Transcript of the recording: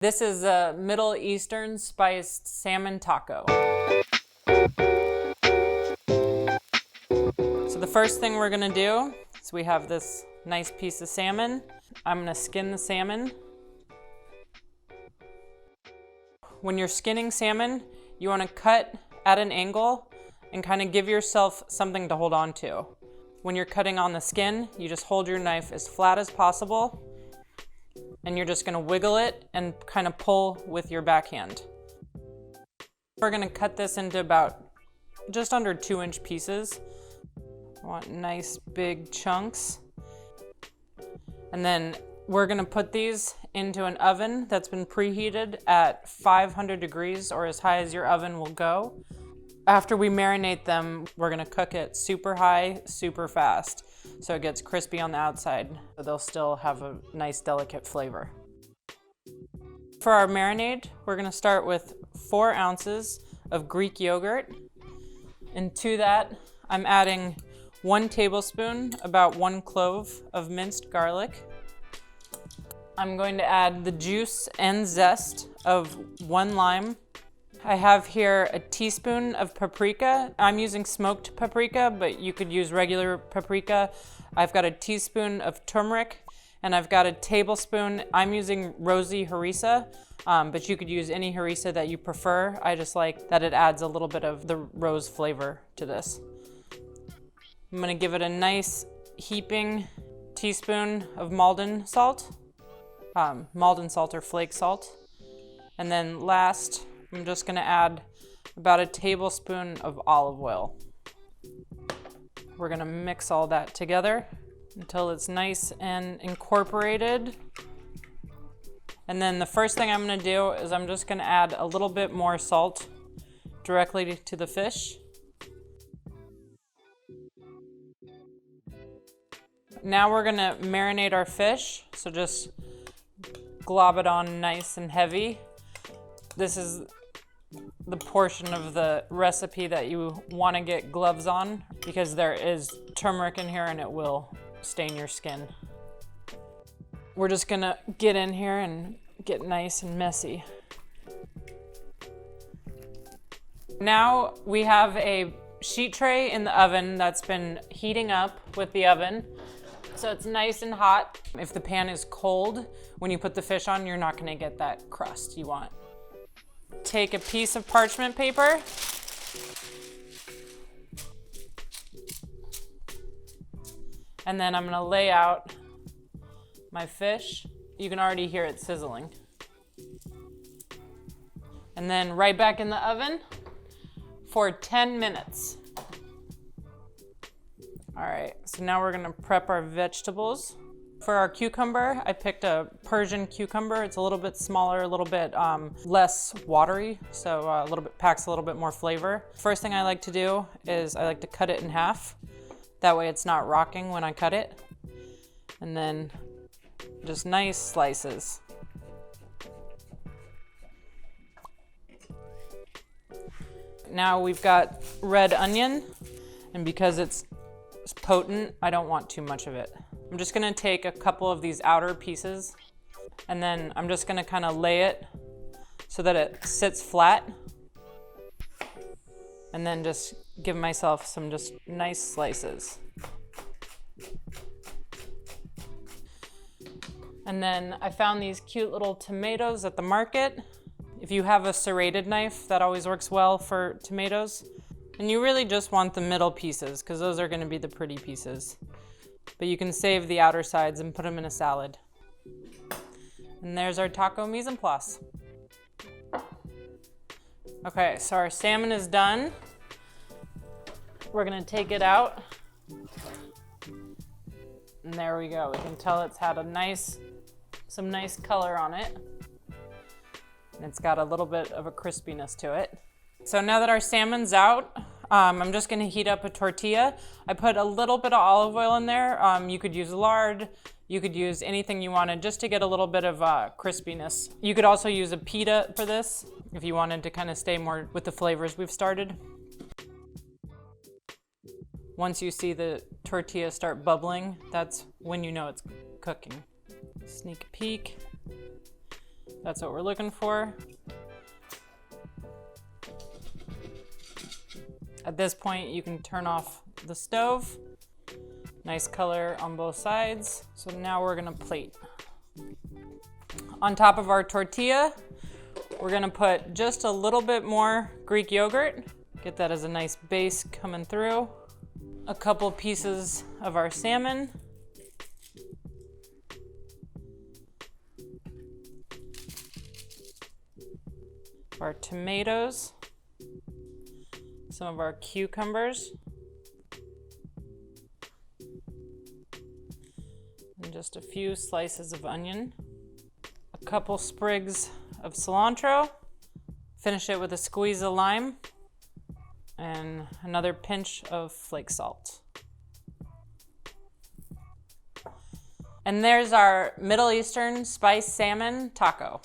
This is a Middle Eastern spiced salmon taco. So the first thing we're gonna do is we have this nice piece of salmon. I'm gonna skin the salmon. When you're skinning salmon, you wanna cut at an angle and kind of give yourself something to hold on to. When you're cutting on the skin, you just hold your knife as flat as possible, and you're just gonna wiggle it and kind of pull with your backhand. We're gonna cut this into about just under 2-inch pieces. I want nice big chunks. And then we're gonna put these into an oven that's been preheated at 500 degrees or as high as your oven will go. After we marinate them, we're gonna cook it super high, super fast, so it gets crispy on the outside, but they'll still have a nice delicate flavor. For our marinade, we're gonna start with 4 ounces of Greek yogurt. And to that, I'm adding 1 tablespoon, about 1 clove of minced garlic. I'm going to add the juice and zest of 1 lime. I have here a teaspoon of paprika. I'm using smoked paprika, but you could use regular paprika. I've got a teaspoon of turmeric, and I've got a tablespoon. I'm using rosy harissa, but you could use any harissa that you prefer. I just like that it adds a little bit of the rose flavor to this. I'm gonna give it a nice heaping teaspoon of Maldon salt or flake salt. And then last, I'm just gonna add about a tablespoon of olive oil. We're gonna mix all that together until it's nice and incorporated. And then the first thing I'm gonna do is I'm just gonna add a little bit more salt directly to the fish. Now we're gonna marinate our fish, so just glob it on nice and heavy. This is the portion of the recipe that you want to get gloves on because there is turmeric in here and it will stain your skin. We're just gonna get in here and get nice and messy. Now we have a sheet tray in the oven that's been heating up with the oven. So it's nice and hot. If the pan is cold, when you put the fish on, you're not gonna get that crust you want. Take a piece of parchment paper. And then I'm gonna lay out my fish. You can already hear it sizzling. And then right back in the oven for 10 minutes. All right, so now we're gonna prep our vegetables. For our cucumber, I picked a Persian cucumber. It's a little bit smaller, a little bit less watery, so packs a little bit more flavor. First thing I like to do is I like to cut it in half. That way it's not rocking when I cut it. And then just nice slices. Now we've got red onion, and because it's potent, I don't want too much of it. I'm just gonna take a couple of these outer pieces, and then I'm just gonna kind of lay it so that it sits flat, and then just give myself some just nice slices. And then I found these cute little tomatoes at the market. If you have a serrated knife, that always works well for tomatoes. And you really just want the middle pieces because those are gonna be the pretty pieces. But you can save the outer sides and put them in a salad. And there's our taco mise en place. Okay, so our salmon is done. We're gonna take it out. And there we go. We can tell it's had some nice color on it. And it's got a little bit of a crispiness to it. So now that our salmon's out, I'm just gonna heat up a tortilla. I put a little bit of olive oil in there. You could use lard, you could use anything you wanted just to get a little bit of crispiness. You could also use a pita for this if you wanted to kind of stay more with the flavors we've started. Once you see the tortilla start bubbling, that's when you know it's cooking. Sneak peek. That's what we're looking for. At this point, you can turn off the stove. Nice color on both sides. So now we're gonna plate. On top of our tortilla, we're gonna put just a little bit more Greek yogurt. Get that as a nice base coming through. A couple pieces of our salmon. Our tomatoes. Some of our cucumbers. And just a few slices of onion. A couple sprigs of cilantro. Finish it with a squeeze of lime. And another pinch of flake salt. And there's our Middle Eastern spiced salmon taco.